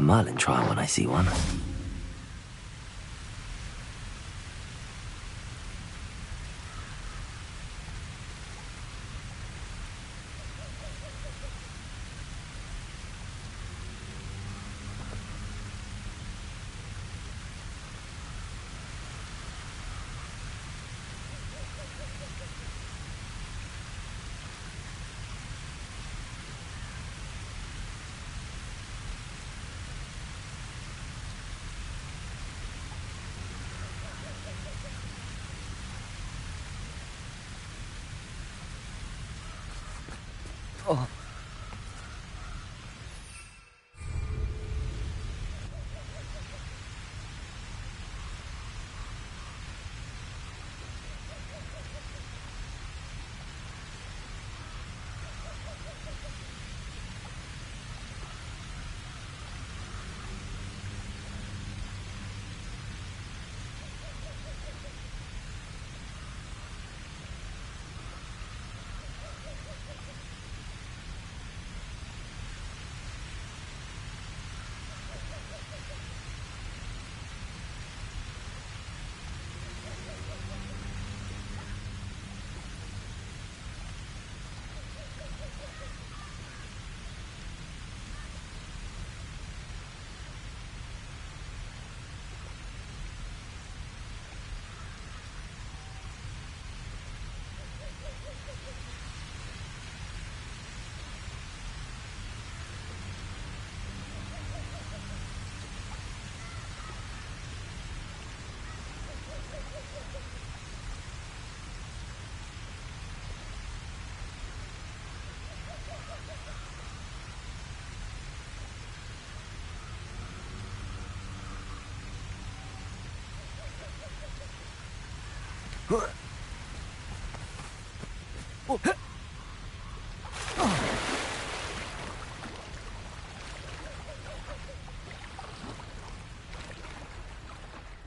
Merlin trial when I see one. Oh.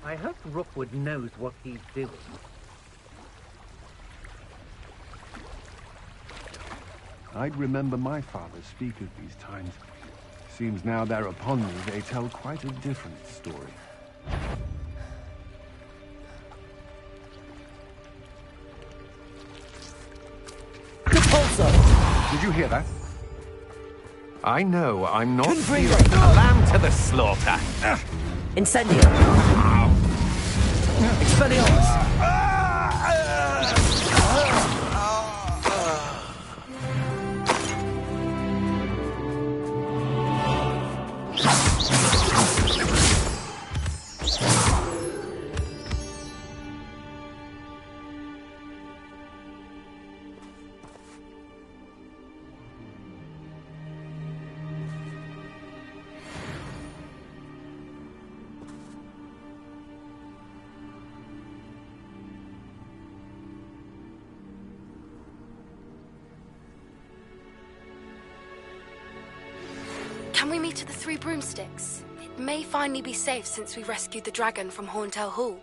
I hope Rookwood knows what he's doing. I'd remember my father speak of these times. Seems now they're upon me, they tell quite a different story. Did you hear that? I know I'm not stealing a lamb to the slaughter. Incendio! Expelliarmus! Can we meet at the Three Broomsticks? It may finally be safe since we rescued the dragon from Horntail Hall.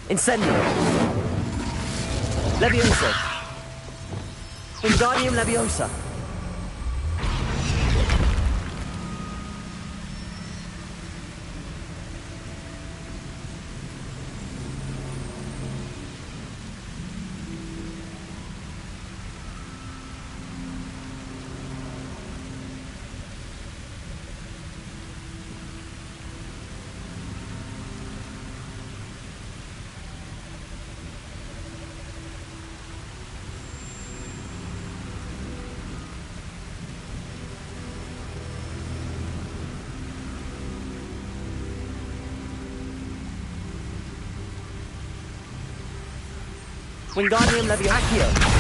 Incendio! Leviosa! Wingardium Leviosa! Wingardium Leviosa.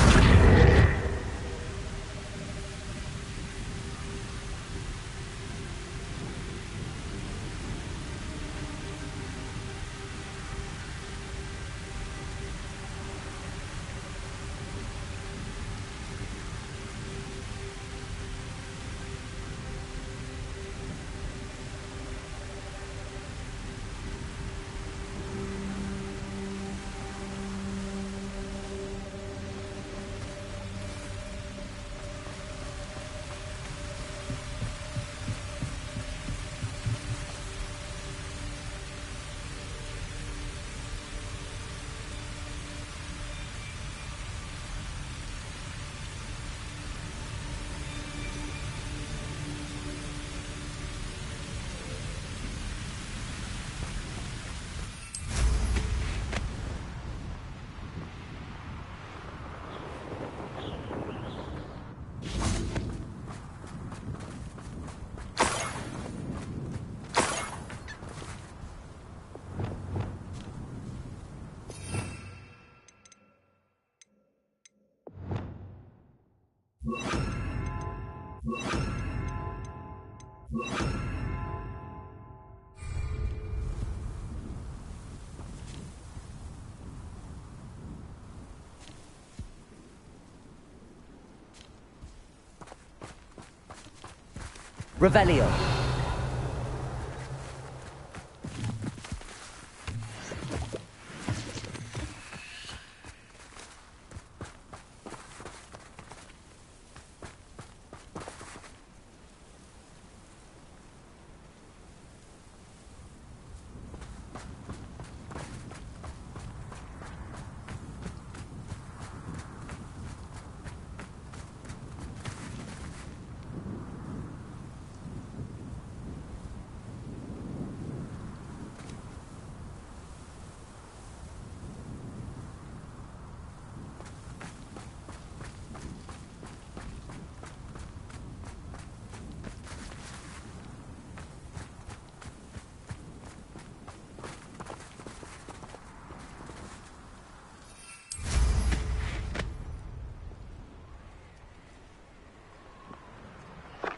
Revelio.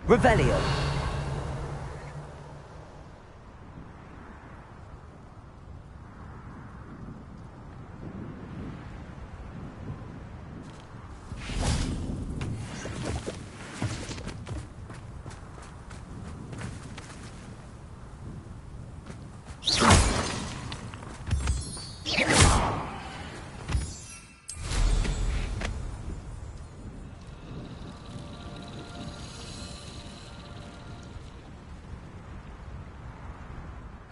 Revelio.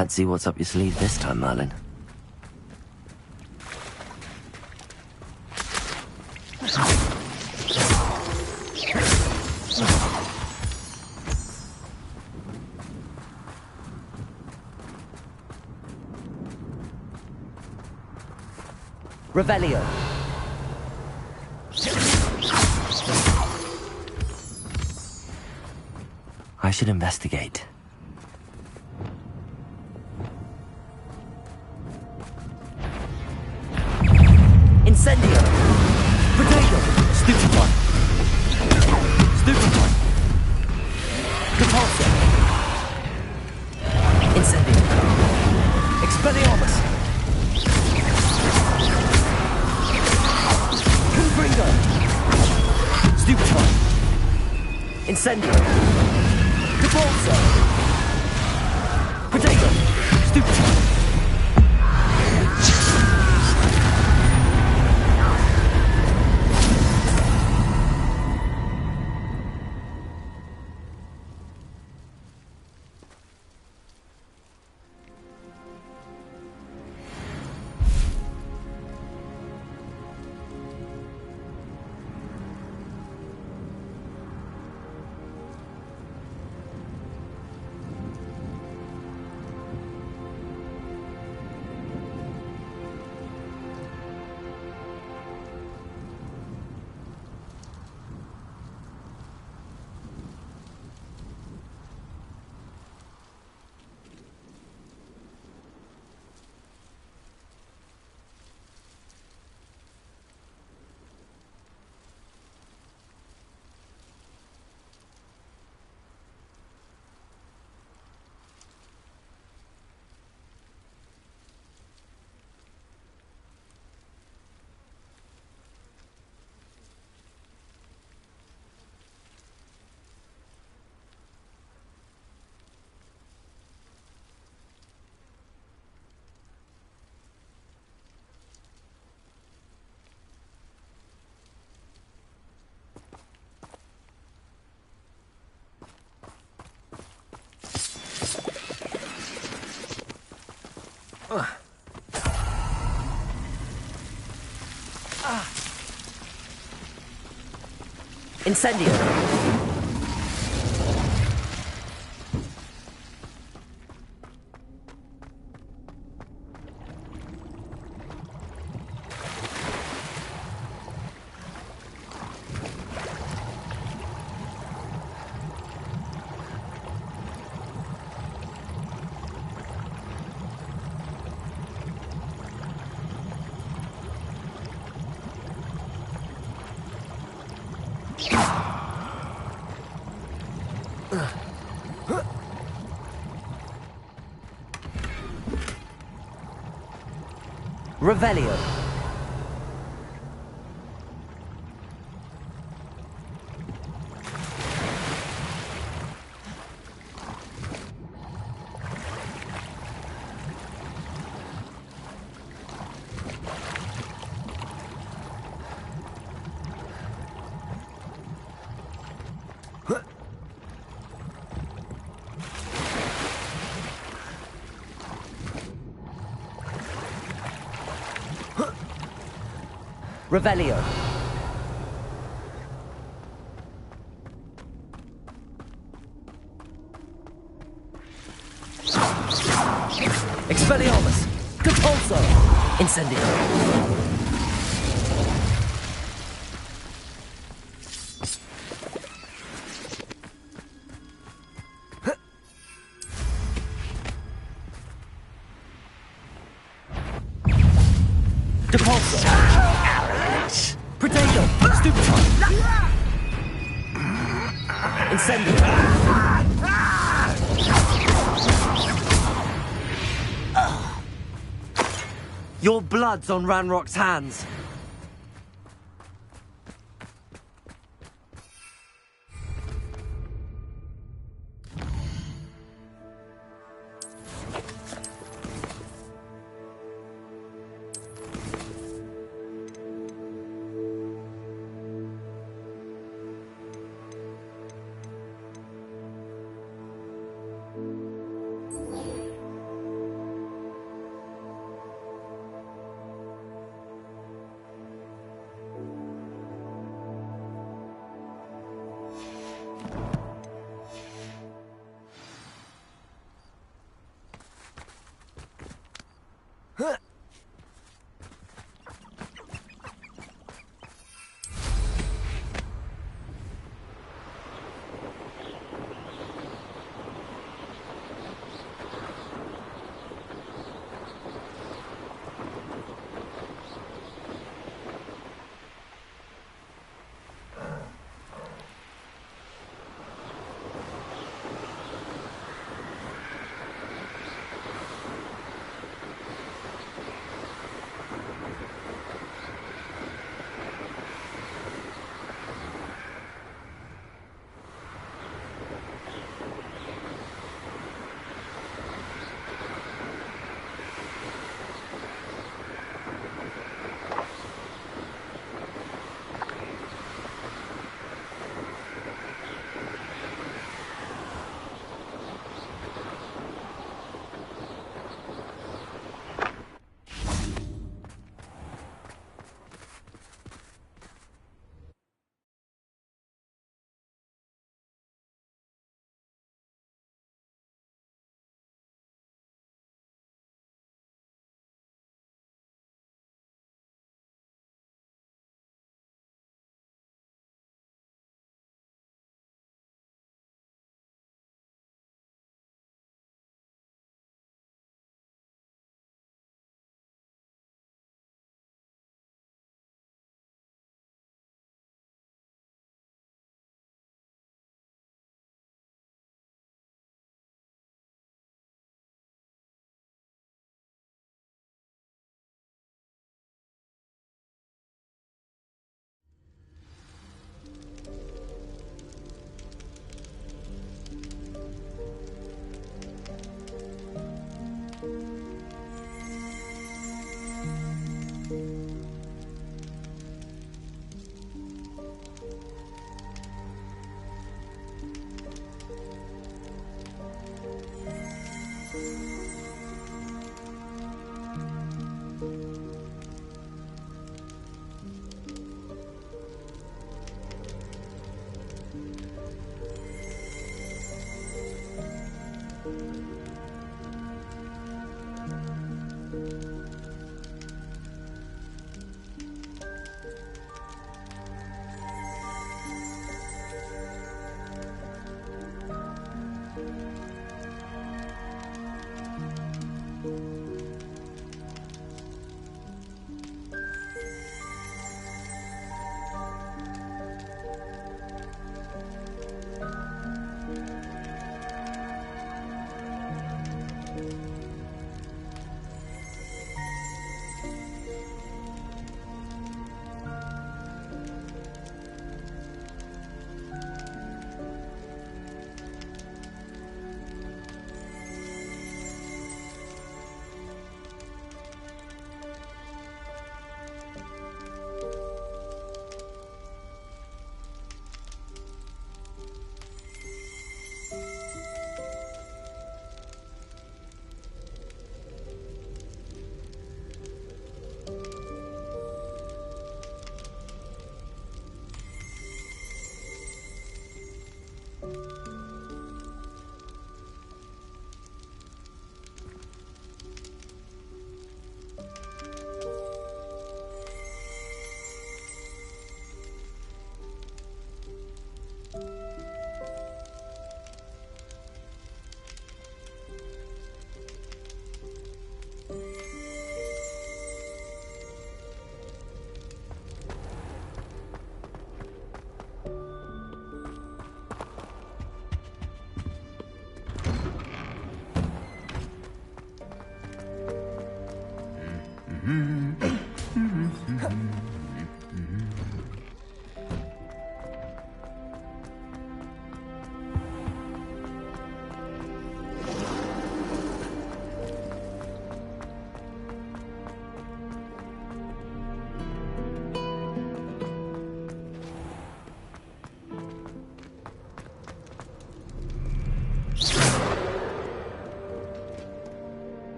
Let's see what's up your sleeve this time, Merlin. Revelio. I should investigate. Incendio! Potato! Stupefy! Stupefy! Repulsor! Incendio! Expelliarmus! Confringo! Stupefy! Incendio! Repulsor! Potato! Stupefy! Incendio. Revelio. Revelio. Expelliarmus. Compulso. Incendio. Depulso. Protego. Stupefy. Incendio. Your blood's on Ranrock's hands.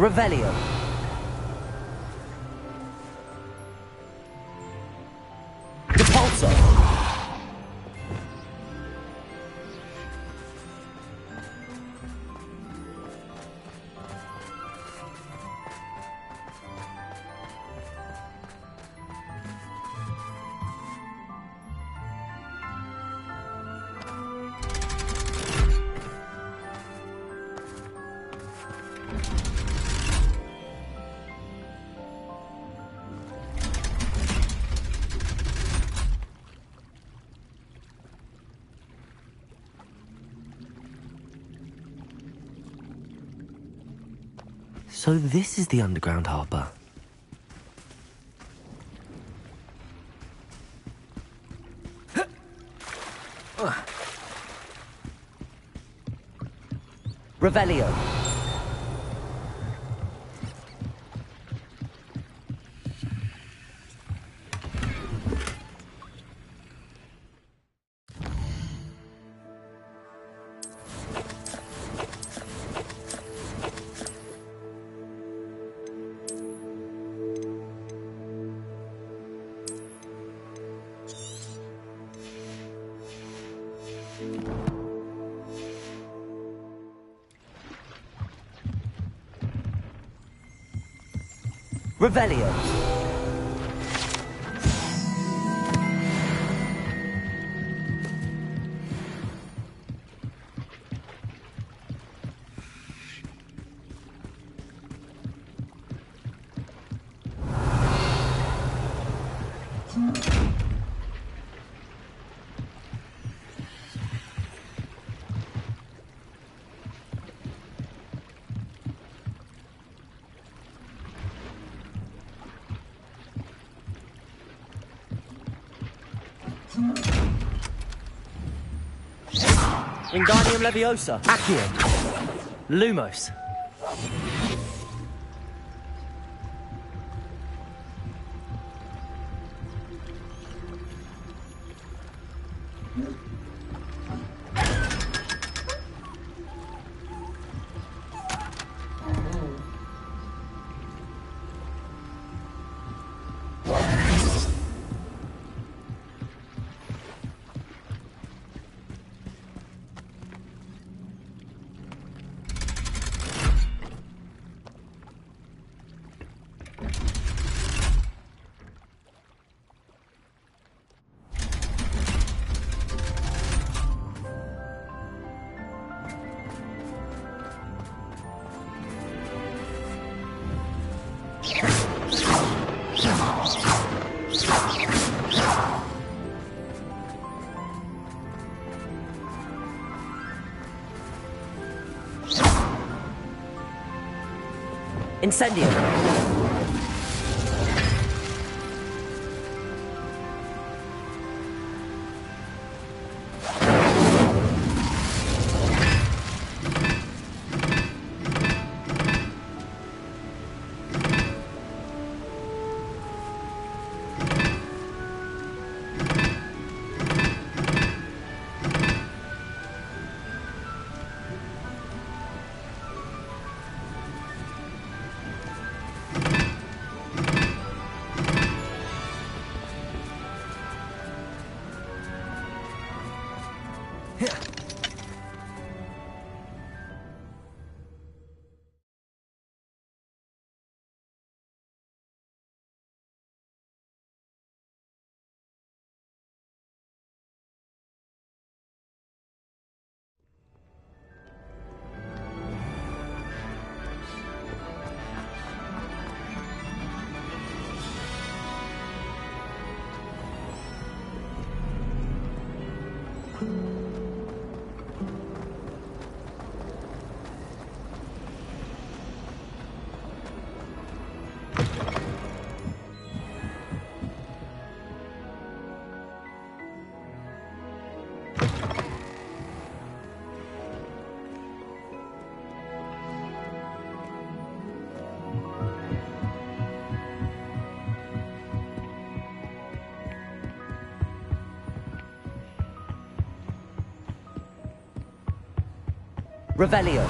Revelio. Depulso. So this is the underground harbour. Revelio. Revelio. Wingardium Leviosa. Accio. Lumos. Incendio. Revelio.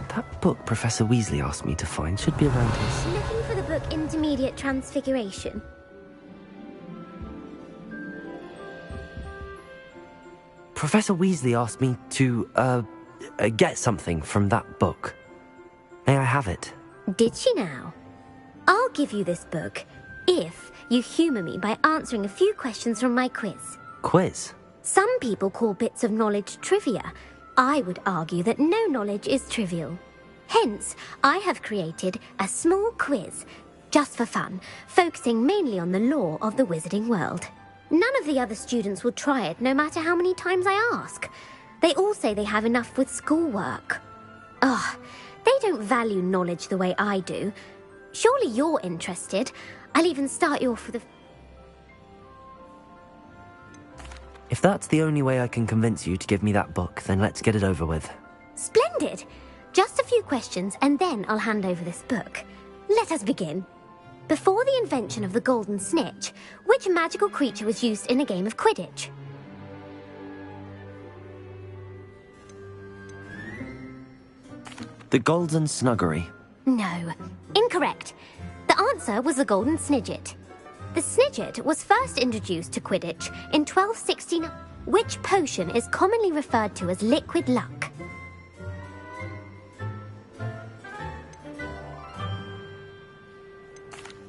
That book Professor Weasley asked me to find should be around his... Looking for the book Intermediate Transfiguration? Professor Weasley asked me to, get something from that book. May I have it? Did she now? I'll give you this book if you humour me by answering a few questions from my quiz. Quiz? Some people call bits of knowledge trivia. I would argue that no knowledge is trivial. Hence, I have created a small quiz, just for fun, focusing mainly on the lore of the wizarding world. None of the other students will try it, no matter how many times I ask. They all say they have enough with schoolwork. Ugh, they don't value knowledge the way I do. Surely you're interested. I'll even start you off with a... If that's the only way I can convince you to give me that book, then let's get it over with. Splendid! Just a few questions, and then I'll hand over this book. Let us begin. Before the invention of the golden snitch, which magical creature was used in a game of Quidditch? The Golden Snuggery. No. Incorrect. The answer was the golden snidget. The snidget was first introduced to Quidditch in 1269. Which potion is commonly referred to as liquid luck?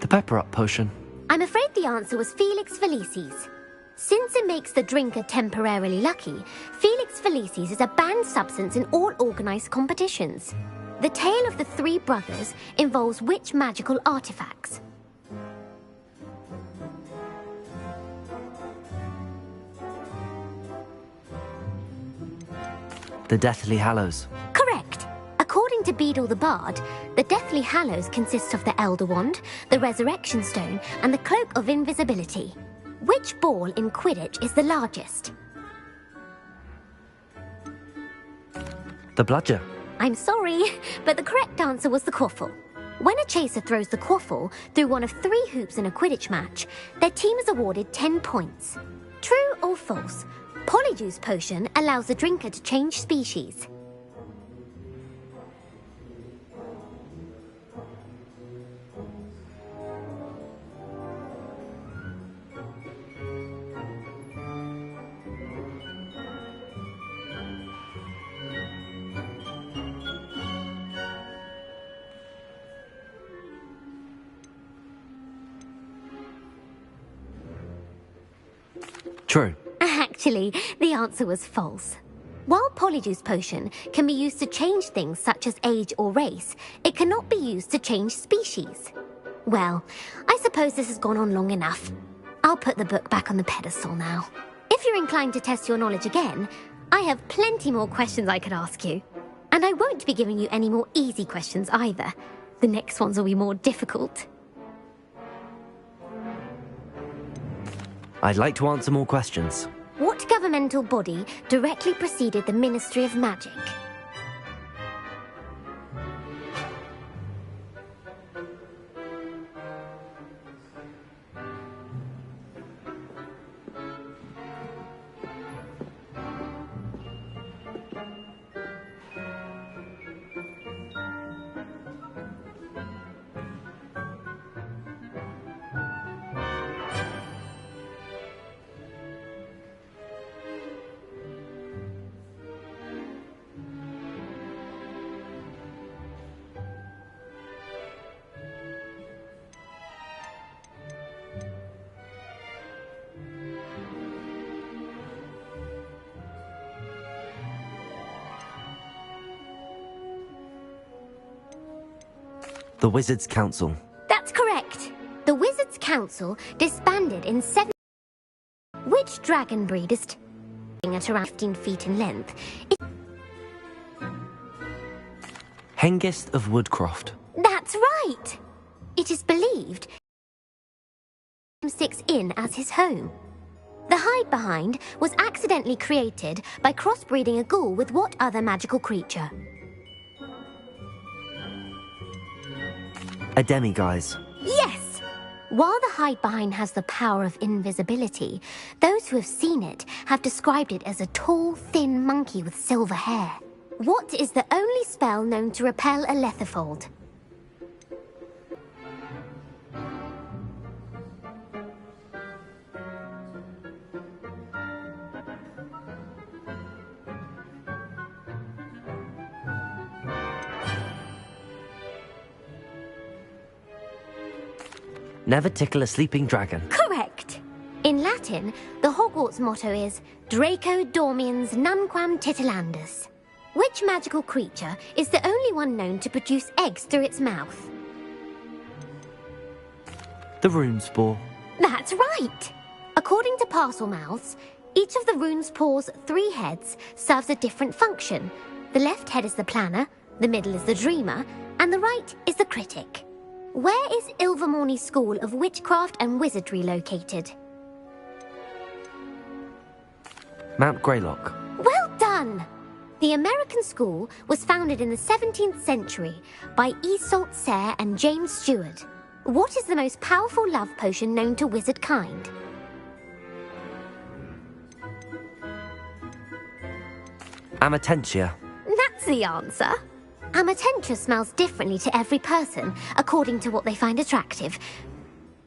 The Pepper-Up potion. I'm afraid the answer was Felix Felicis. Since it makes the drinker temporarily lucky, Felix Felicis is a banned substance in all organised competitions. The tale of the three brothers involves which magical artifacts? The Deathly Hallows. Correct. According to Beadle the Bard, the Deathly Hallows consists of the Elder Wand, the Resurrection Stone, and the Cloak of Invisibility. Which ball in Quidditch is the largest? The Bludger. I'm sorry, but the correct answer was the Quaffle. When a chaser throws the Quaffle through one of 3 hoops in a Quidditch match, their team is awarded 10 points. True or false? Polyjuice Potion allows the drinker to change species. True. Actually, the answer was false. While Polyjuice Potion can be used to change things such as age or race, it cannot be used to change species. Well, I suppose this has gone on long enough. I'll put the book back on the pedestal now. If you're inclined to test your knowledge again, I have plenty more questions I could ask you. And I won't be giving you any more easy questions either. The next ones will be more difficult. I'd like to answer more questions. What governmental body directly preceded the Ministry of Magic? The Wizards' Council. That's correct. The Wizards' Council disbanded in 7... Which dragon breed is at around 15 feet in length? Hengist of Woodcroft. That's right! It is believed 6 Inn as his home. The hide behind was accidentally created by crossbreeding a ghoul with what other magical creature? A Demiguise. Yes! While the hide-behind has the power of invisibility, those who have seen it have described it as a tall, thin monkey with silver hair. What is the only spell known to repel a letherfold? Never tickle a sleeping dragon. Correct. In Latin, the Hogwarts motto is Draco Dormiens Nunquam Titilandus. Which magical creature is the only one known to produce eggs through its mouth? The rune spore. That's right! According to Parselmouths, each of the rune spore's 3 heads serves a different function. The left head is the planner, the middle is the dreamer, and the right is the critic. Where is Ilvermorny School of Witchcraft and Wizardry located? Mount Greylock. Well done! The American school was founded in the 17th century by Iseult Sayre and James Stewart. What is the most powerful love potion known to wizard kind? Amatentia. That's the answer. Amatentia smells differently to every person, according to what they find attractive.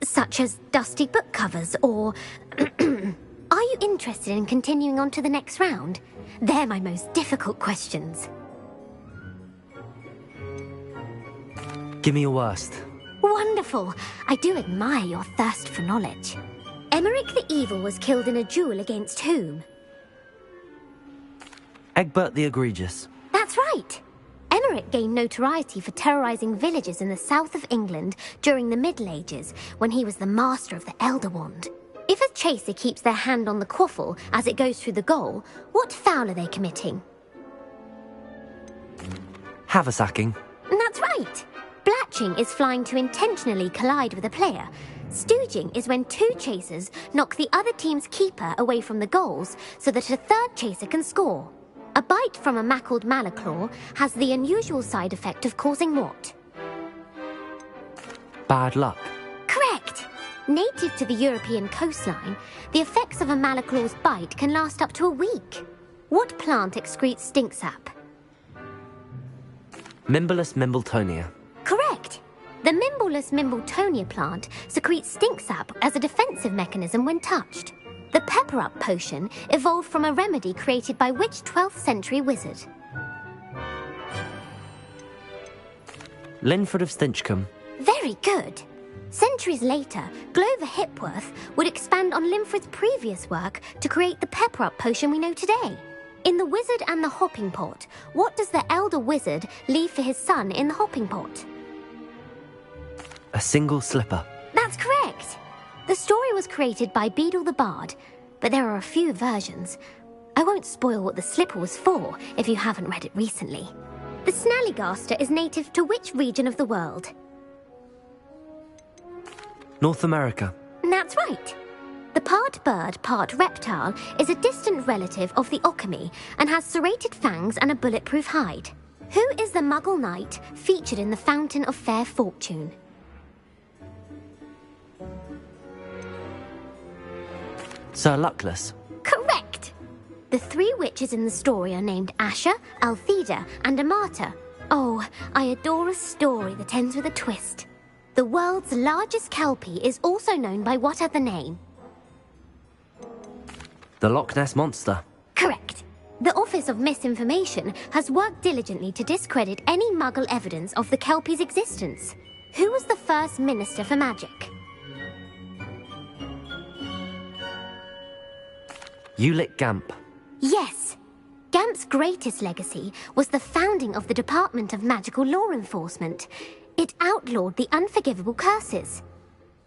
Such as dusty book covers, or... Are you interested in continuing on to the next round? They're my most difficult questions. Give me your worst. Wonderful. I do admire your thirst for knowledge. Emeric the Evil was killed in a duel against whom? Egbert the Egregious. That's right. Emeric gained notoriety for terrorizing villages in the south of England during the Middle Ages, when he was the master of the Elder Wand. If a chaser keeps their hand on the quaffle as it goes through the goal, what foul are they committing? Haversacking. That's right. Blatching is flying to intentionally collide with a player. Stooging is when 2 chasers knock the other team's keeper away from the goals so that a 3rd chaser can score. A bite from a mackled malaclaw has the unusual side effect of causing what? Bad luck. Correct! Native to the European coastline, the effects of a malaclaw's bite can last up to a week. What plant excretes stink sap? Mimbolus Mimbletonia. Correct! The Mimbolus Mimbletonia plant secretes stink sap as a defensive mechanism when touched. The Pepper-Up potion evolved from a remedy created by which 12th century wizard? Linford of Stinchcombe. Very good. Centuries later, Glover Hipworth would expand on Linford's previous work to create the Pepper-Up potion we know today. In The Wizard and the Hopping Pot, what does the elder wizard leave for his son in the hopping pot? A single slipper. That's correct. The story was created by Beadle the Bard, but there are a few versions. I won't spoil what the slipper was for if you haven't read it recently. The Snallygaster is native to which region of the world? North America. That's right. The part bird, part reptile is a distant relative of the Occamy and has serrated fangs and a bulletproof hide. Who is the Muggle knight featured in the Fountain of Fair Fortune? Sir Luckless. Correct! The 3 witches in the story are named Asha, Altheda, and Amata. Oh, I adore a story that ends with a twist. The world's largest kelpie is also known by what other name? The Loch Ness Monster. Correct. The Office of Misinformation has worked diligently to discredit any Muggle evidence of the kelpie's existence. Who was the first Minister for Magic? Ulick Gamp. Yes. Gamp's greatest legacy was the founding of the Department of Magical Law Enforcement. It outlawed the unforgivable curses.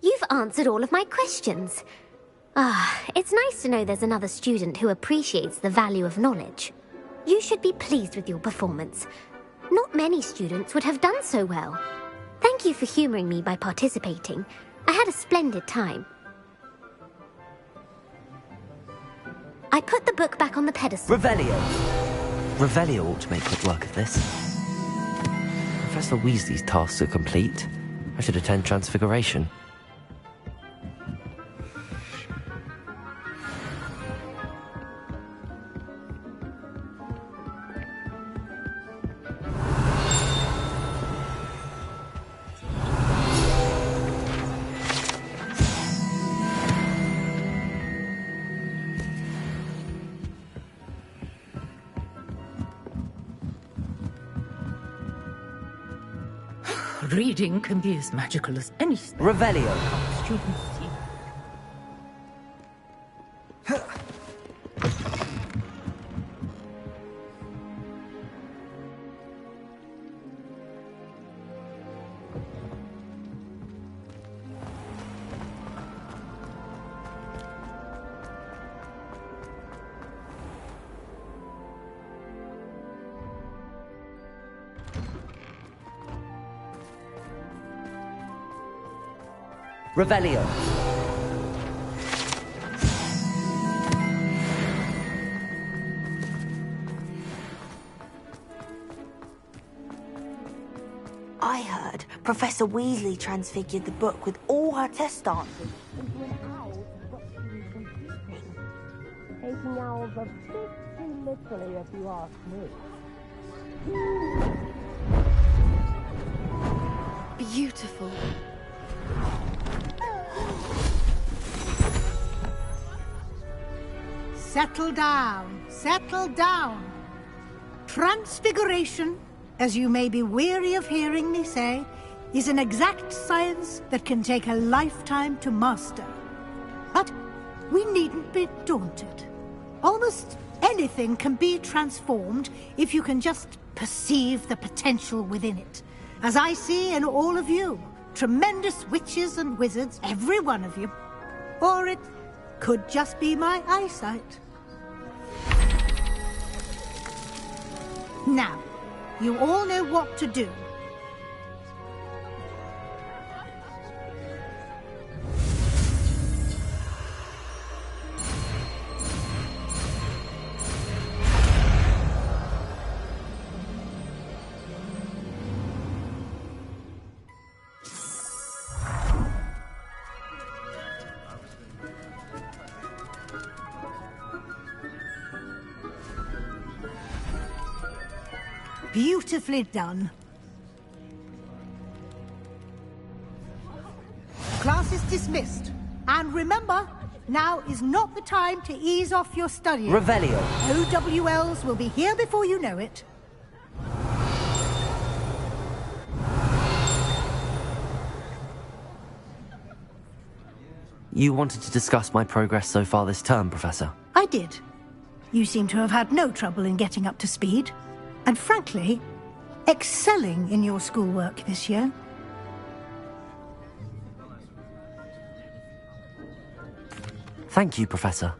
You've answered all of my questions. It's nice to know there's another student who appreciates the value of knowledge. You should be pleased with your performance. Not many students would have done so well. Thank you for humouring me by participating. I had a splendid time. I put the book back on the pedestal. Revelio. Revelio ought to make quick work of this. Professor Weasley's tasks are complete. I should attend Transfiguration. Reading can be as magical as any spell. Revelio. Students see. Revelio. I heard Professor Weasley transfigured the book with all her test answers into an owl that she was computing. Taking owls a bit too literally, if you ask me. Beautiful. Settle down, settle down. Transfiguration, as you may be weary of hearing me say, is an exact science that can take a lifetime to master. But we needn't be daunted. Almost anything can be transformed if you can just perceive the potential within it. As I see in all of you, tremendous witches and wizards, every one of you. Or it could just be my eyesight. Now, you all know what to do. Beautifully done. Class is dismissed. And remember, now is not the time to ease off your studying. Revelio. OWLs will be here before you know it. You wanted to discuss my progress so far this term, Professor? I did. You seem to have had no trouble in getting up to speed. And frankly, excelling in your schoolwork this year. Thank you, Professor.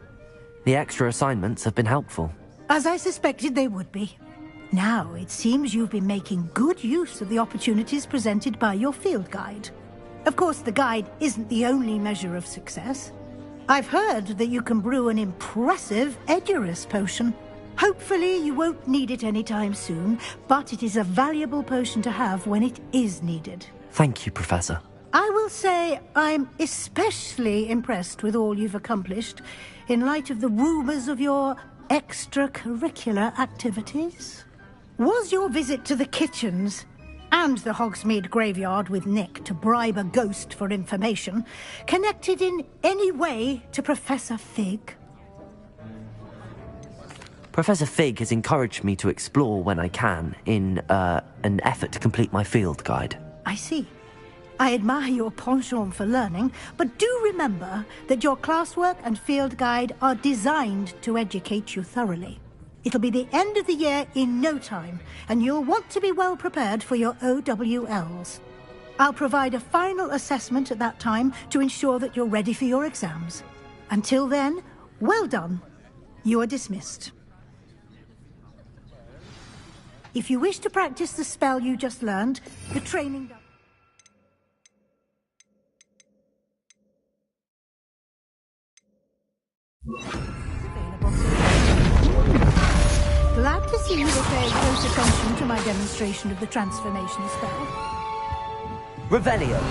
The extra assignments have been helpful. As I suspected they would be. Now, it seems you've been making good use of the opportunities presented by your field guide. Of course, the guide isn't the only measure of success. I've heard that you can brew an impressive Edurus potion. Hopefully you won't need it anytime soon, but it is a valuable potion to have when it is needed. Thank you, Professor. I will say I'm especially impressed with all you've accomplished in light of the rumors of your extracurricular activities. Was your visit to the kitchens and the Hogsmeade graveyard with Nick to bribe a ghost for information connected in any way to Professor Fig? Professor Fig has encouraged me to explore when I can in an effort to complete my field guide. I see. I admire your penchant for learning, but do remember that your classwork and field guide are designed to educate you thoroughly. It'll be the end of the year in no time, and you'll want to be well prepared for your OWLs. I'll provide a final assessment at that time to ensure that you're ready for your exams. Until then, well done. You are dismissed. If you wish to practice the spell you just learned, the training... Glad to see you were paying close attention to my demonstration of the transformation spell. Revelio.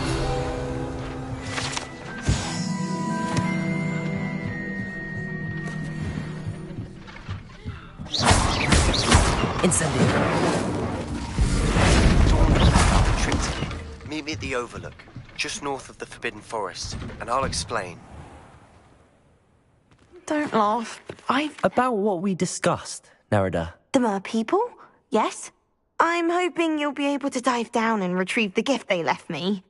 Incendio. Dawn was about the trick to me. Meet me at the Overlook, just north of the Forbidden Forest, and I'll explain. Don't laugh. About what we discussed, Nerida. The mer people? Yes. I'm hoping you'll be able to dive down and retrieve the gift they left me.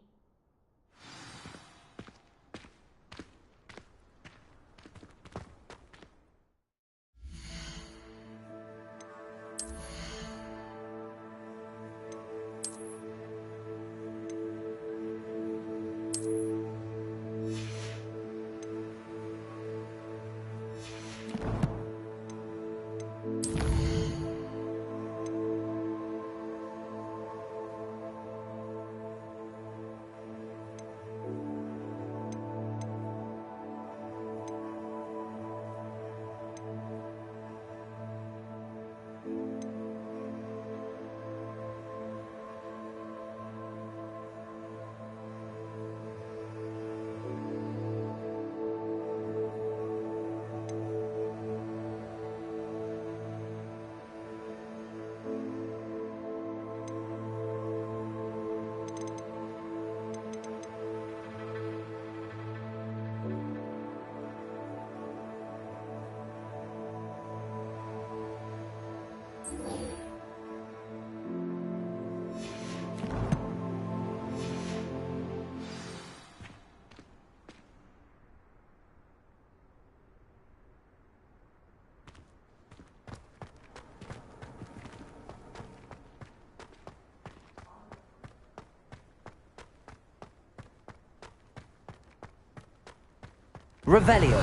Revelio.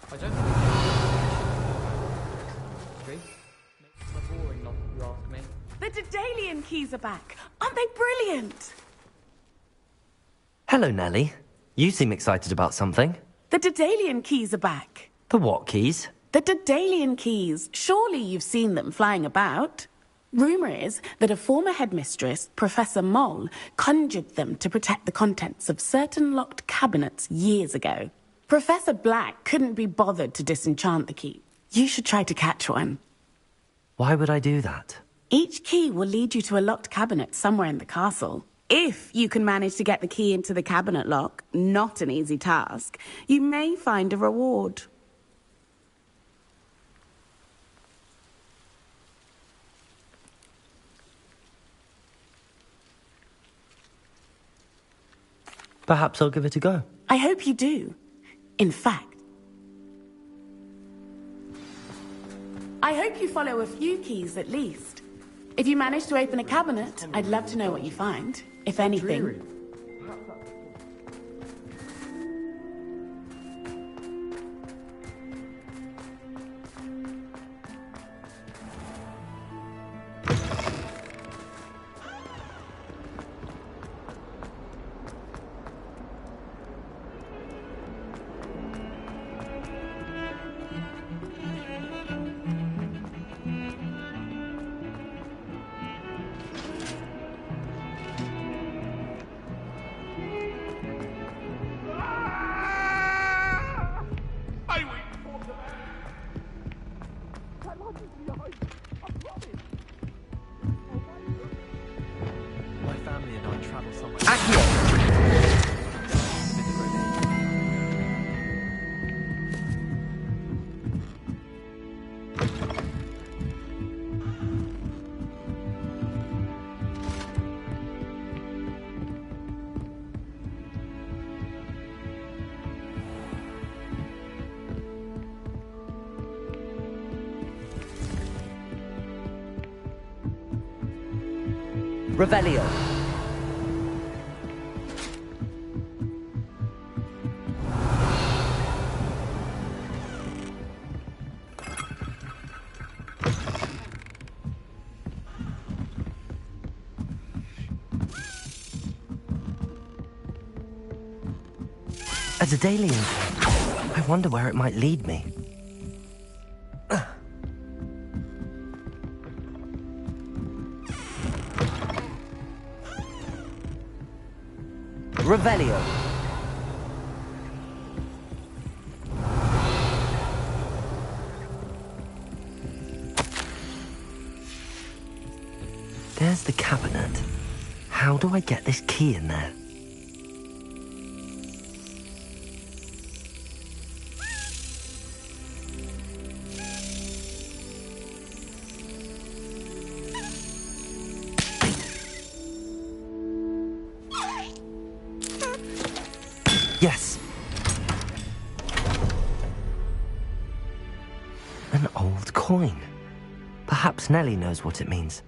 I don't think it's boring, not if you ask me. The Daedalian keys are back. Aren't they brilliant? Hello, Nellie. You seem excited about something. The Daedalian keys are back. The what keys? The Daedalian keys. Surely you've seen them flying about. Rumour is that a former headmistress, Professor Moll, conjured them to protect the contents of certain locked cabinets years ago. Professor Black couldn't be bothered to disenchant the key. You should try to catch one. Why would I do that? Each key will lead you to a locked cabinet somewhere in the castle. If you can manage to get the key into the cabinet lock, not an easy task, you may find a reward. Perhaps I'll give it a go. I hope you do. In fact, I hope you follow a few keys at least. If you manage to open a cabinet, I'd love to know what you find, if anything. My family and I travel somewhere. Revelio. A Daedalian. I wonder where it might lead me. Revelio. There's the cabinet. How do I get this key in there? Yes. An old coin. Perhaps Nellie knows what it means.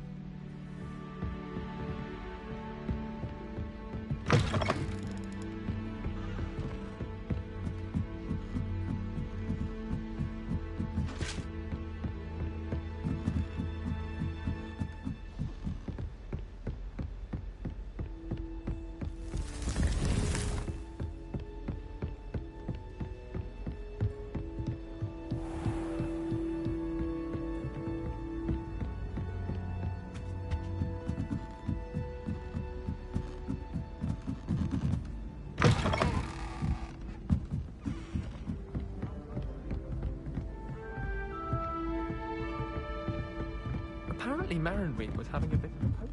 Apparently Marinweed was having a bit of a poke.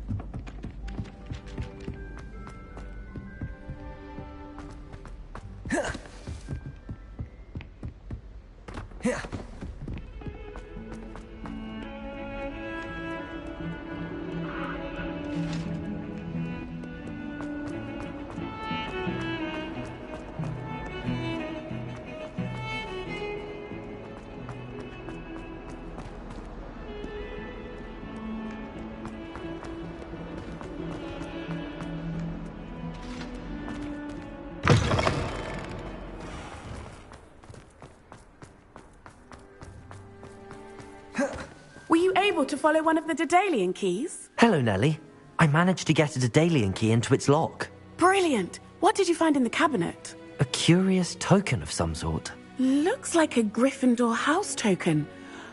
Were you able to follow one of the Daedalian keys? Hello, Nellie. I managed to get a Daedalian key into its lock. Brilliant. What did you find in the cabinet? A curious token of some sort. Looks like a Gryffindor house token.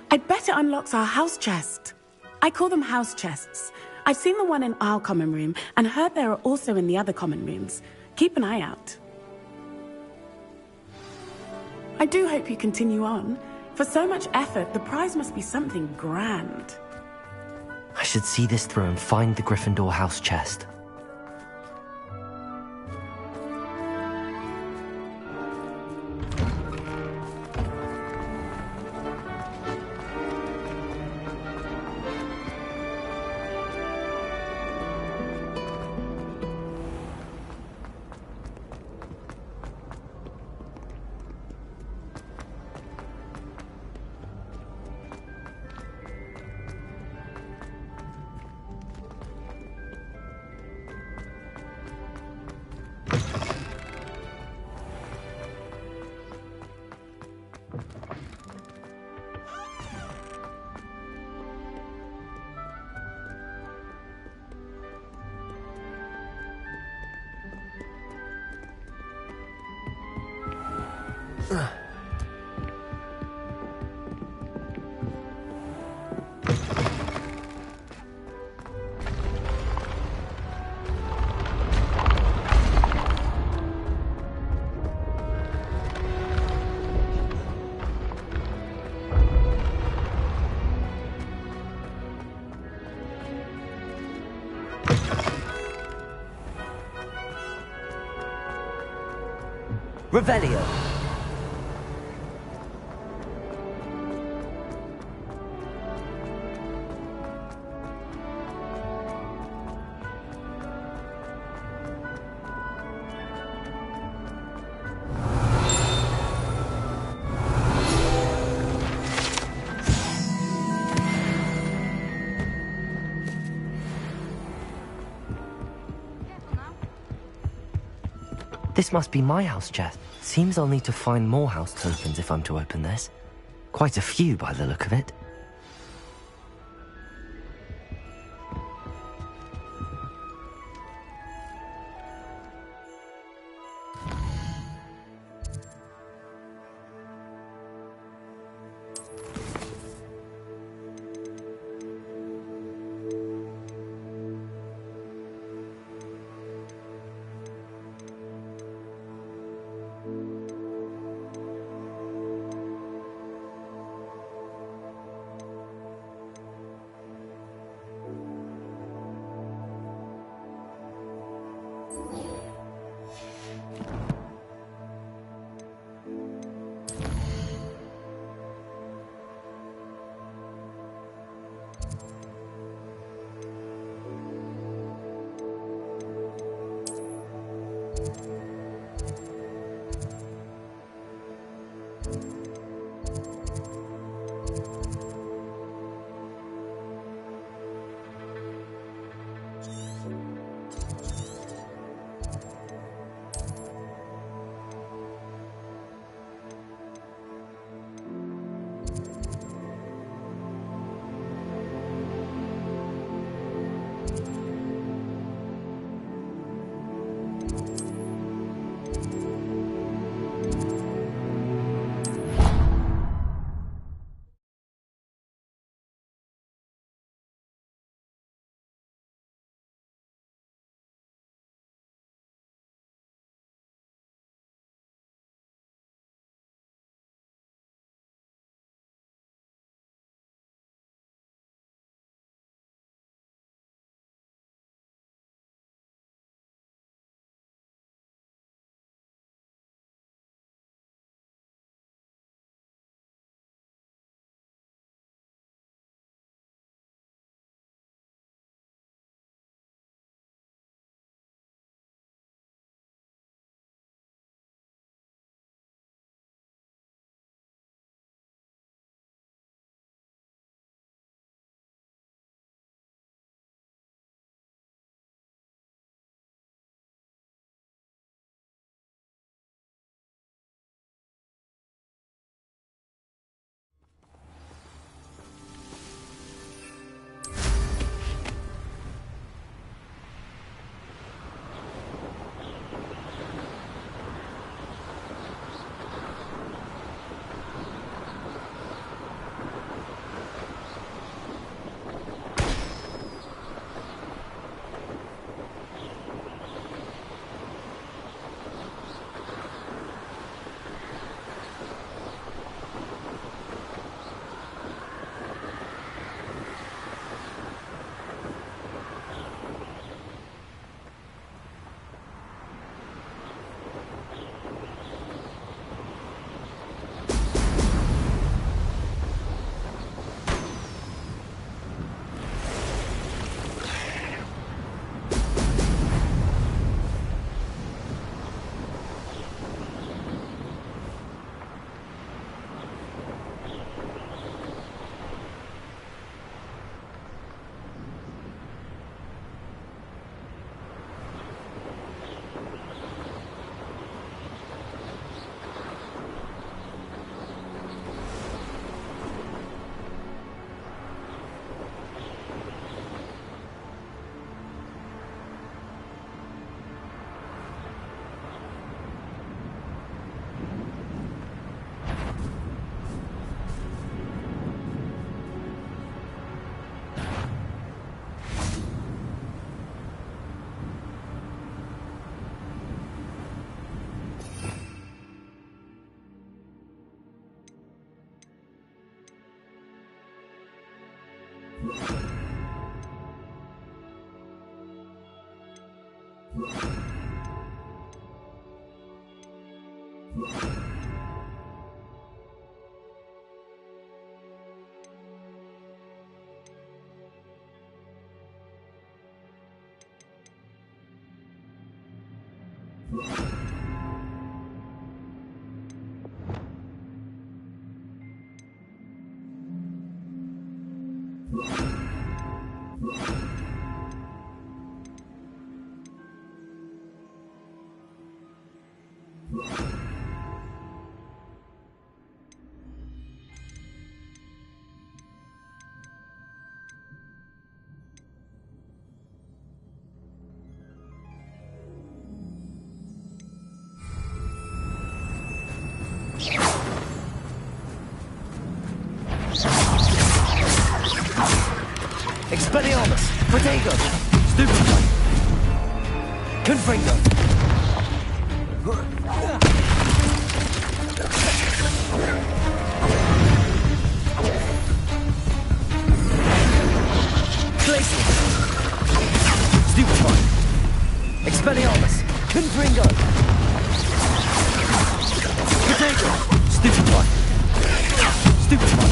I bet it unlocks our house chest. I call them house chests. I've seen the one in our common room and heard there are also in the other common rooms. Keep an eye out. I do hope you continue on. For so much effort, the prize must be something grand. I should see this through and find the Gryffindor house chest. Revelio. This must be my house chest. Seems I'll need to find more house tokens if I'm to open this. Quite a few by the look of it. Expelliarmus! Protego! Stupefy! Confringo! Glacius! Stupefy! Expelliarmus! Confringo! Protego! Stupefy! Stupefy!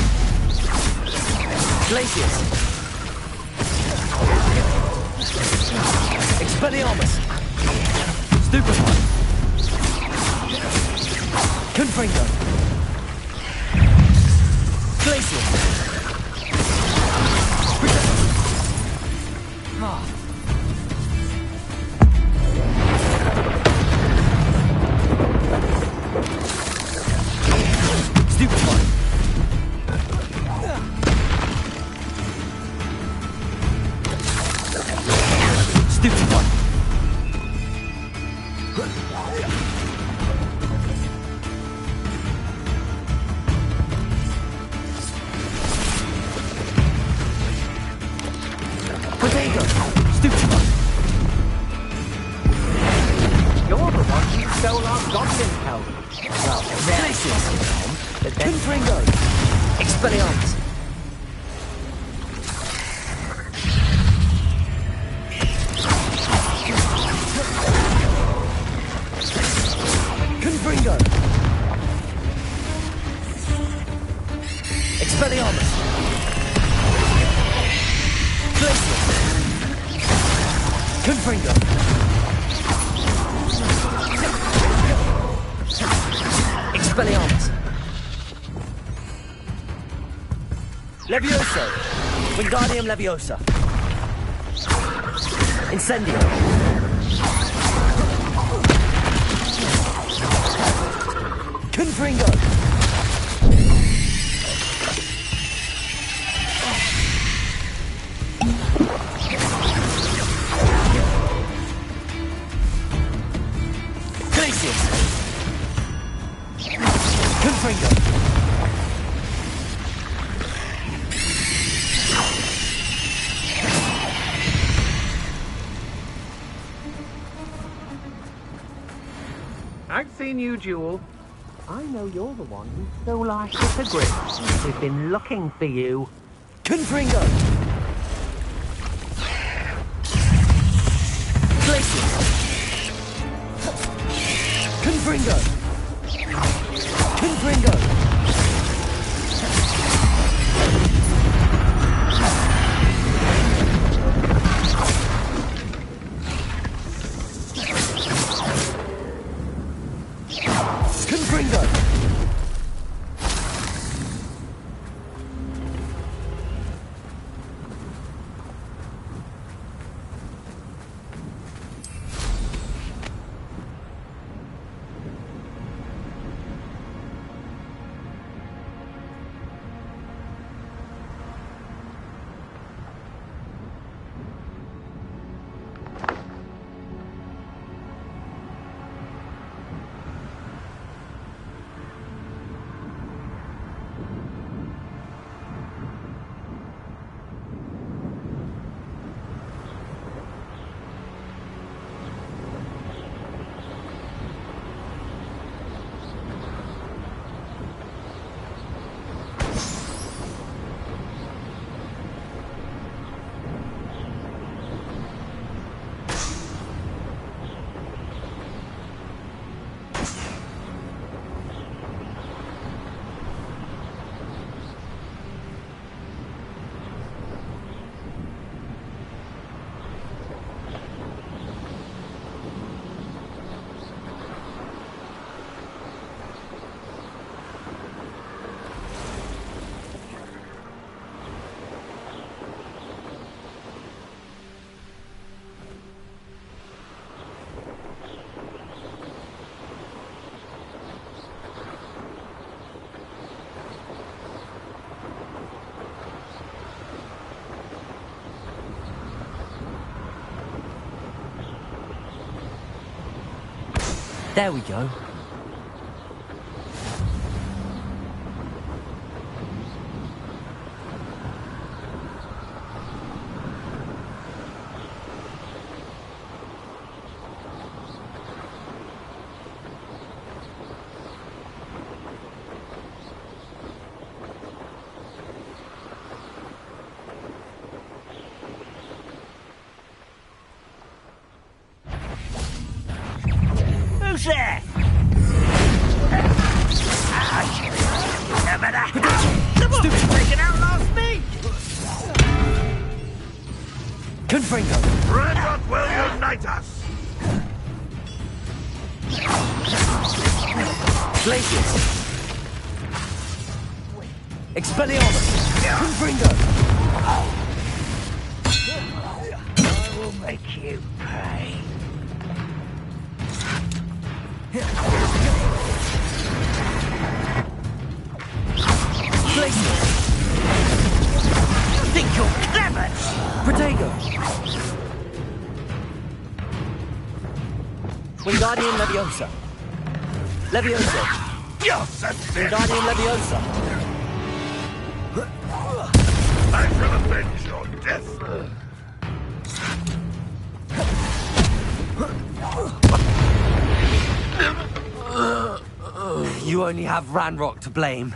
Glacius! Expelliarmus! Stupefy! Confringo! Glacius! Stupefy! Stupefy! Protego! Stupefy! You're the one who stole our goblin helmet. Well, Glacius! but then Confringo! Expelliarmus! Confringo! Expelliarmus! Glacius! Confringo! Expelliarmus! Levioso! Wingardium Leviosa! Incendio! Confringo! Glacius! Confringo! I've seen you, Jewel. I know you're the one who stole our hippogriff. We've been looking for you. Confringo! Glacius! Confringo! Confringo! Confringo! There we go. Who's there? Someone's taken out last me! Confringo! Ranrock will unite us! Glacius! Expelliarmus! Confringo! I will make you pay. Glacius! You think you're clever? Protego! Wingardium Leviosa! Leviosa! Yes, Wingardium Leviosa! I shall avenge your death. You only have Ranrock to blame.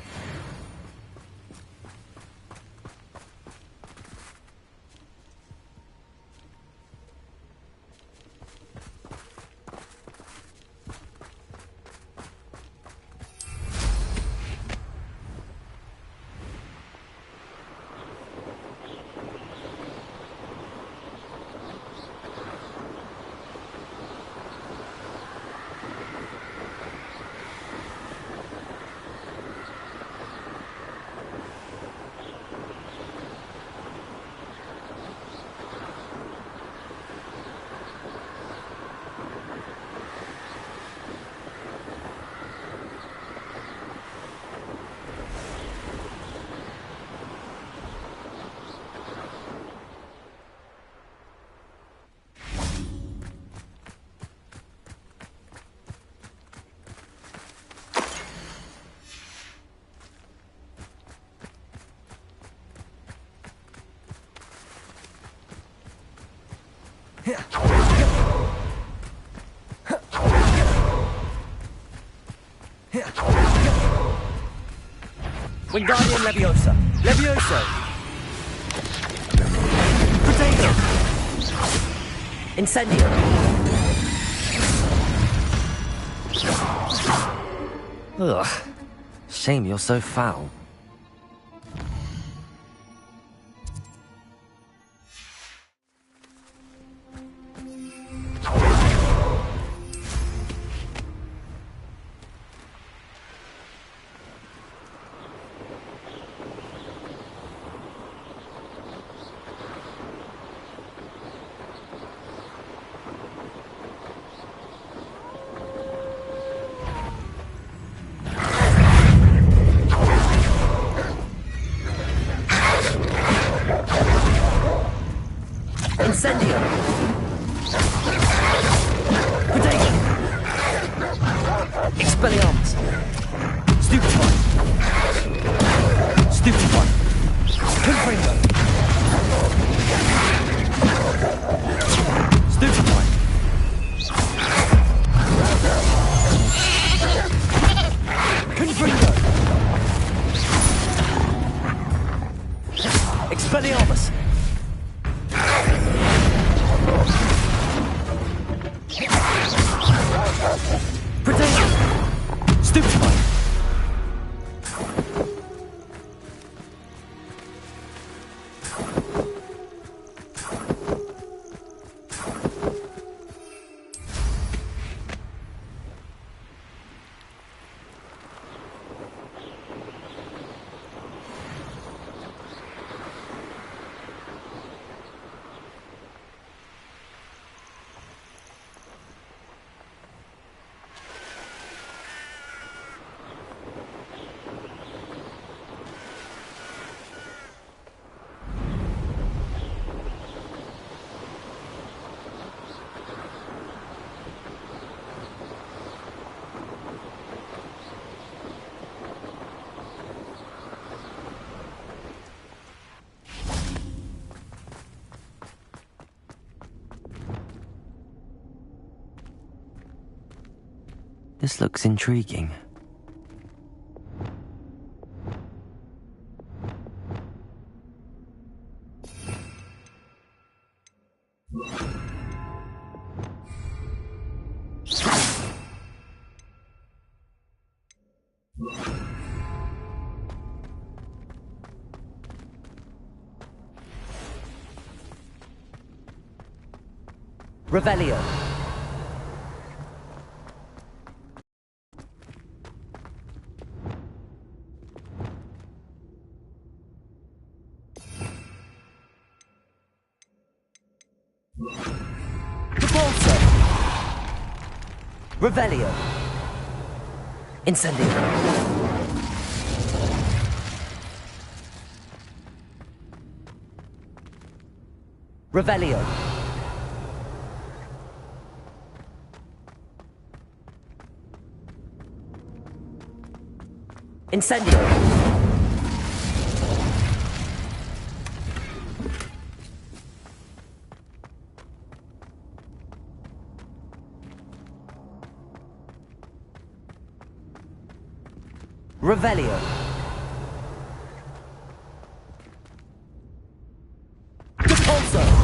Wingardium Leviosa! Levioso! Protego! Incendio! Ugh. Shame you're so foul. Incendio! Protego! Expelliarmus! Stupefy! Stupefy! Confringo! Stupefy! Confringo! Expelliarmus! Protego! Stupefy! This looks intriguing. Revelio. Repulsor. Revelio. Incendio. Revelio. Incendio. Revelio. Repulsor.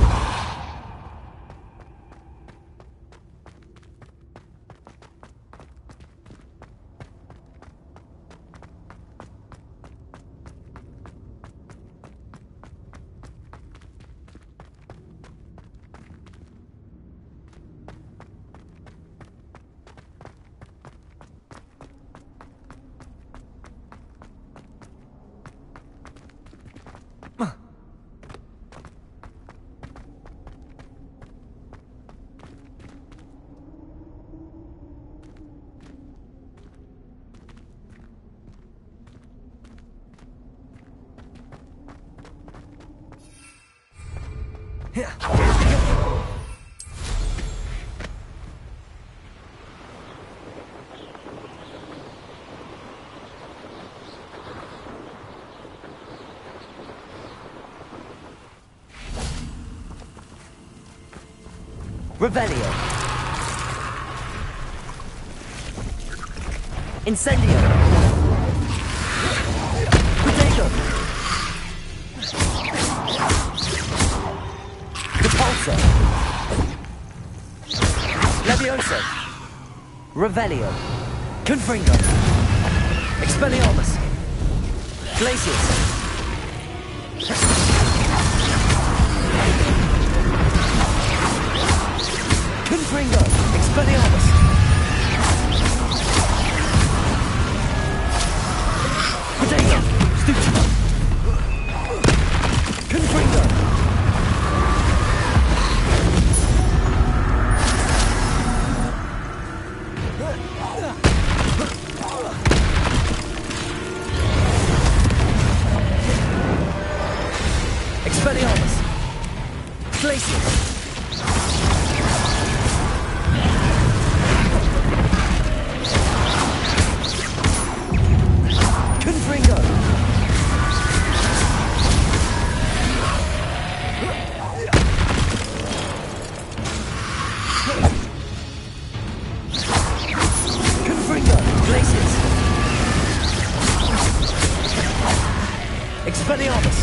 Revelio. Incendio. Potato. Repulsor. Levioso. Revelio. Confringo. Expelliarmus. Glacius. Confringo. Expelliarmus. Potato. Stuccio. Confringo. Expelliarmus. Glacius. Expelliarmus!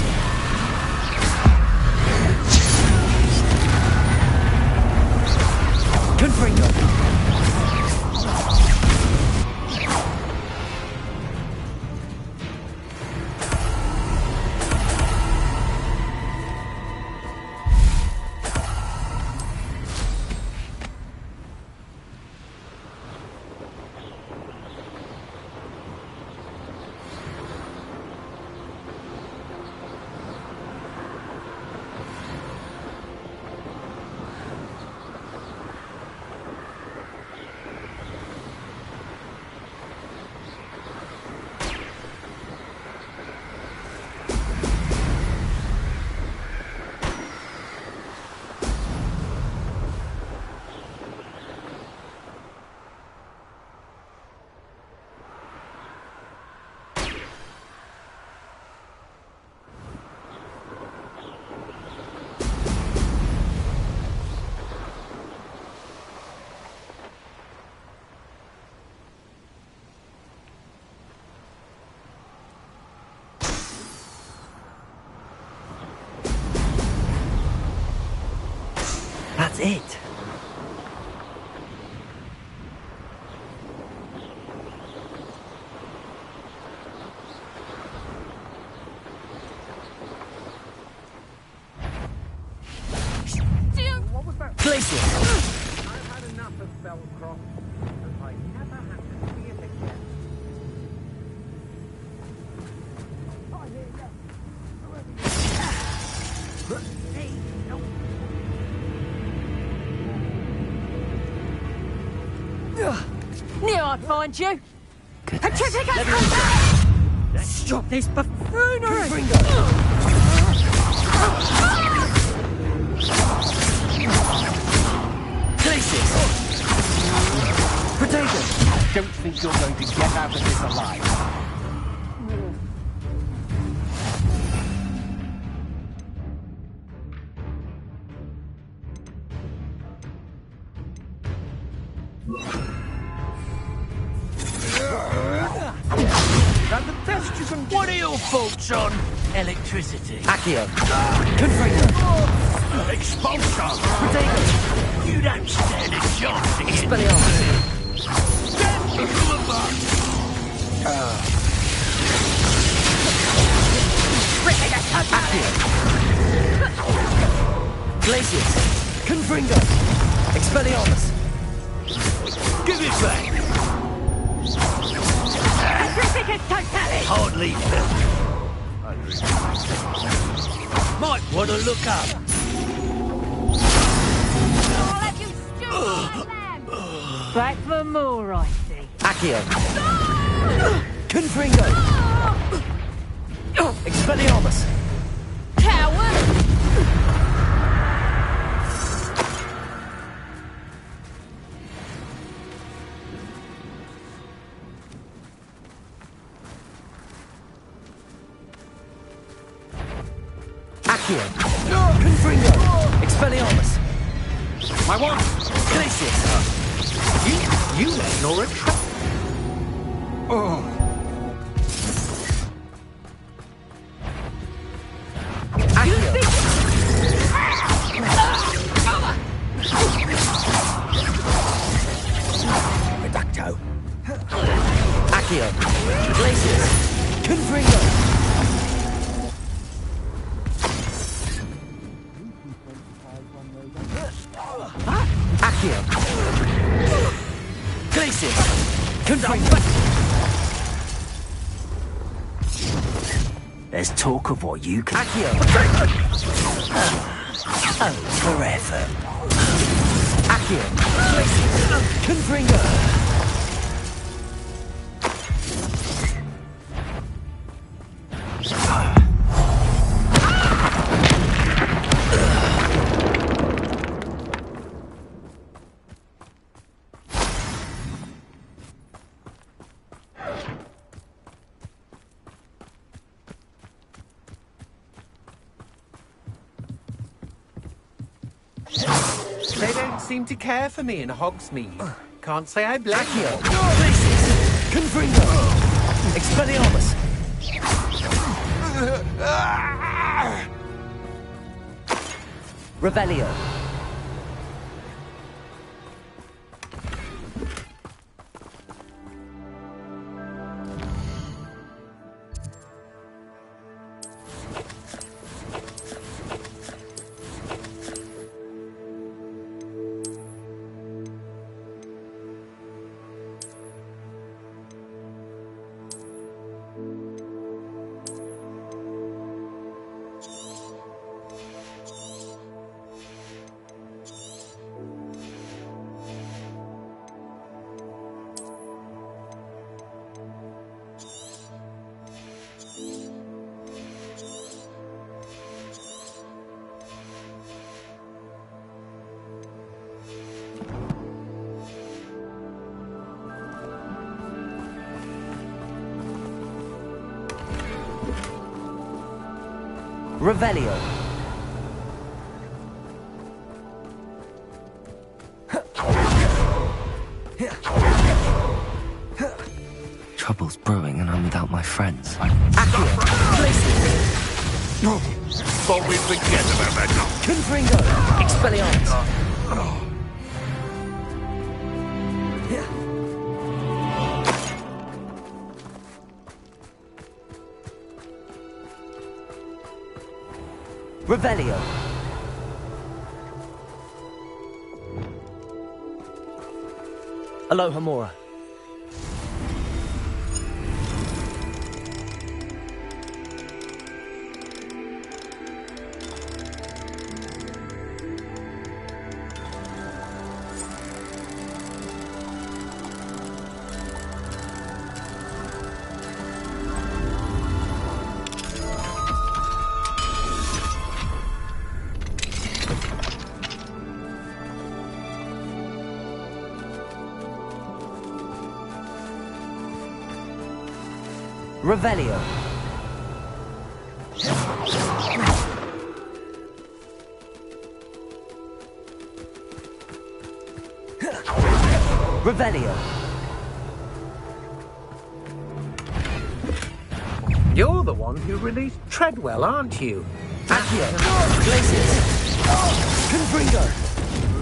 That's it. Glacier! I've had enough of Spellcroft, and I never have to see it again. Hey, no. Knew I'd find you. Stop this buffoonery! Glaciers! Potato! Don't think you're going to get out of this alive. That's the best you can do. What are your faults on electricity? Accio! Confringo! Expulsion! Potato! You don't stand a chance against Expelliarmus! Accio! Glaciers! Confringo! Expelliarmus! Give it back! Hardly might want to look up. Back for more, I see. Accio! Confringo! Expelliarmus! Coward! Accio! Confringo! Expelliarmus! My one! Glaciers! You ignore it. Oh. Accio! Reducto. Accio! Glaciers! Confringo! Accio! Glaciers! Confringo! There's talk of what you can. Accio! Oh, forever. Accio! Glaciers! Confringo! They don't seem to care for me in Hogsmeade. Can't say I blame Accio! them. Glaciers! Confringo! Expelliarmus! Revelio! Revelio. Trouble's brewing and I'm without my friends. Accio! But we forget about that. Confringo! Expelliarmus! Revelio. Aloha Mora. Revelio. Revelio. You're the one who released Treadwell, aren't you? Accio. Glacius. Confringo.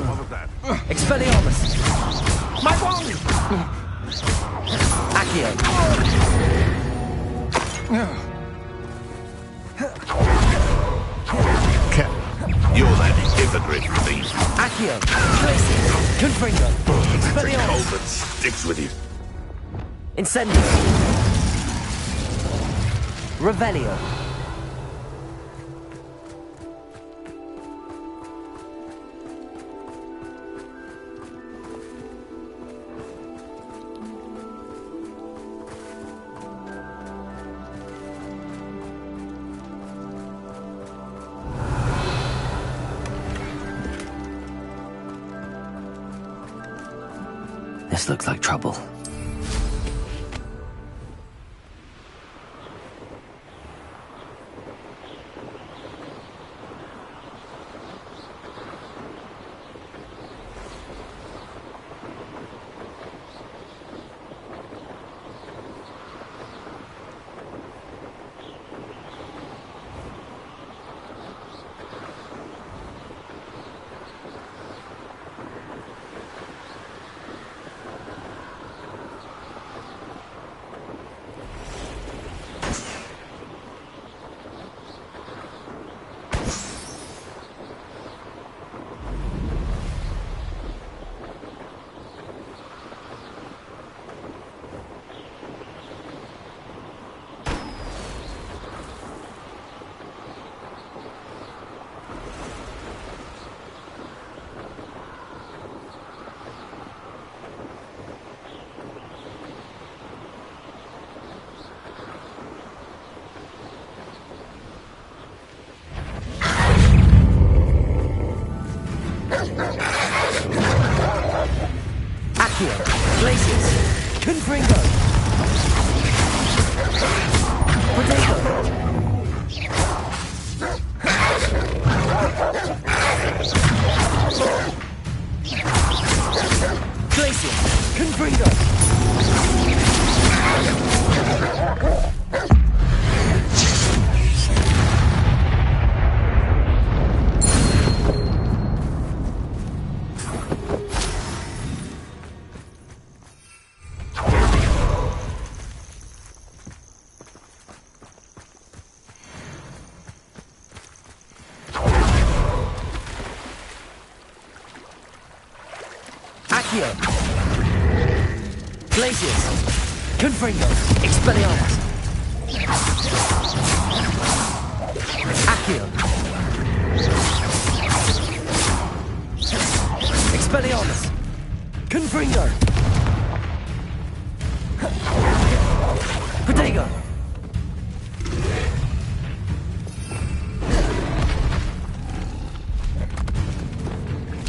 What was that? Expelliarmus. My wand! Accio. You're that hypocrite thief. Accio. Glacius. Confringo. Cold Expelliarmus. that sticks with you. Incendio. Revelio. This looks like trouble. Accio. Glacius. Confringo. Potato. Glacius. Confringo. Accio. Glacius. Confringo. Expelliarmus. Accio. Expelliarmus. Confringo. Protego.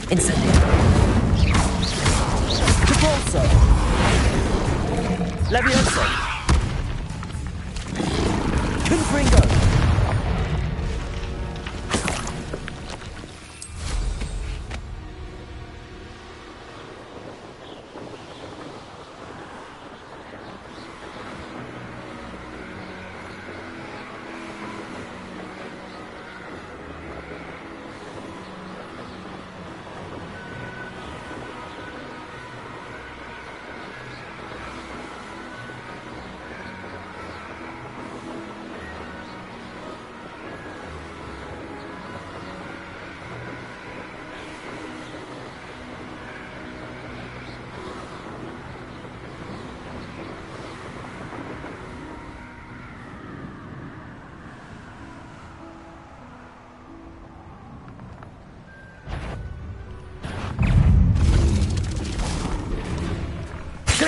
Incendio. Capolso. Levioso. Confringo.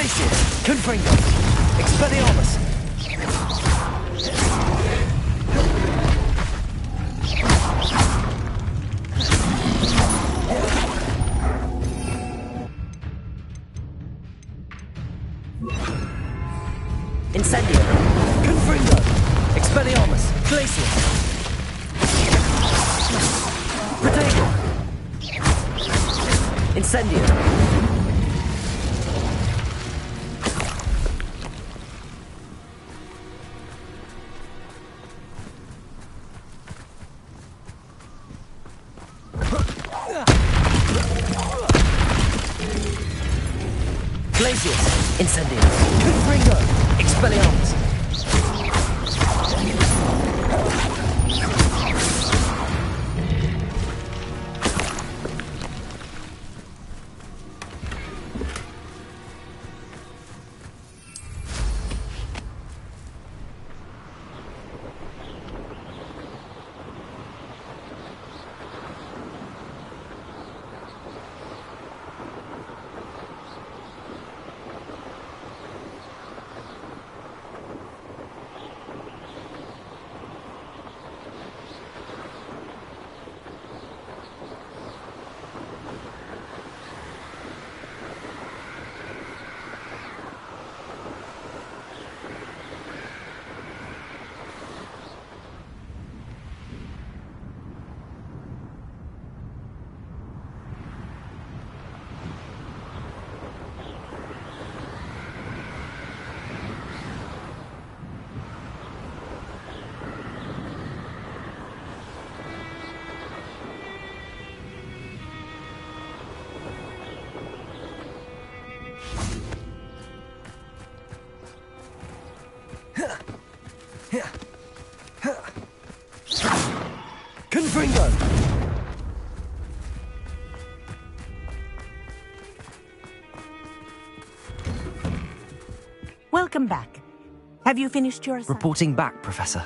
Glacius! Confringo! Expelliarmus! Incendio! Confringo! Expelliarmus! Glacius! Protego! Incendio! Glacius! Incendio! Confringo! Expelliarmus! Confringo! Welcome back. Have you finished your assignment? Reporting back, Professor.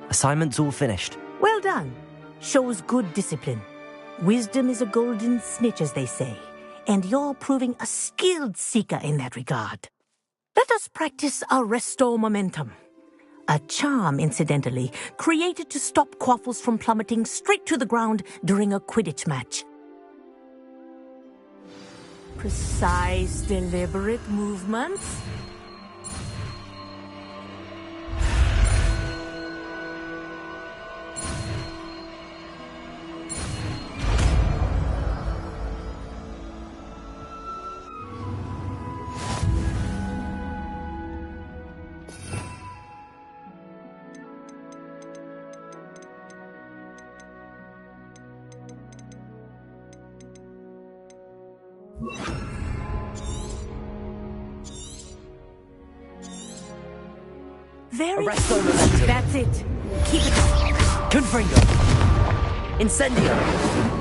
Assignment's all finished. Well done. Shows good discipline. Wisdom is a golden snitch, as they say, and you're proving a skilled seeker in that regard. Let us practice our Restore Momentum. A charm, incidentally, created to stop Quaffles from plummeting straight to the ground during a Quidditch match. Precise, deliberate movements. Very Arresto momentum. That's it. Keep it up. Confringo! Incendio!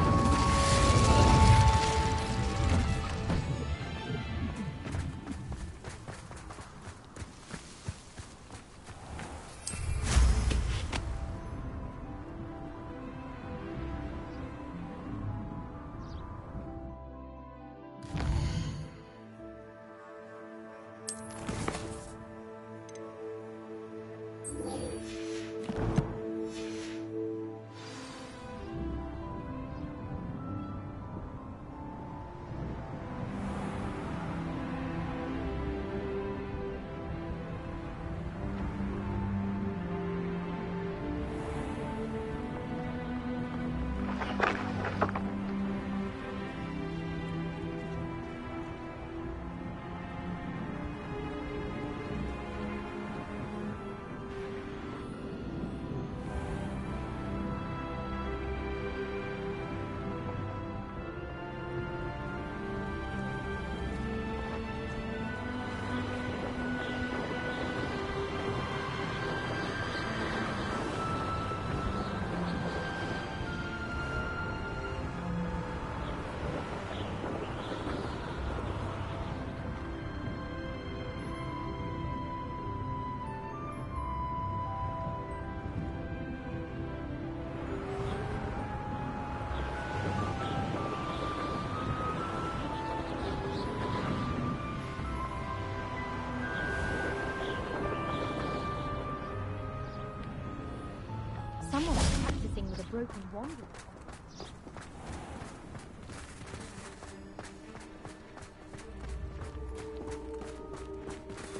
the broken wanderer.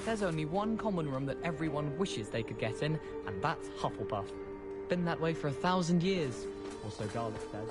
There's only one common room that everyone wishes they could get in, and that's Hufflepuff. Been that way for 1,000 years, or so Garlic says.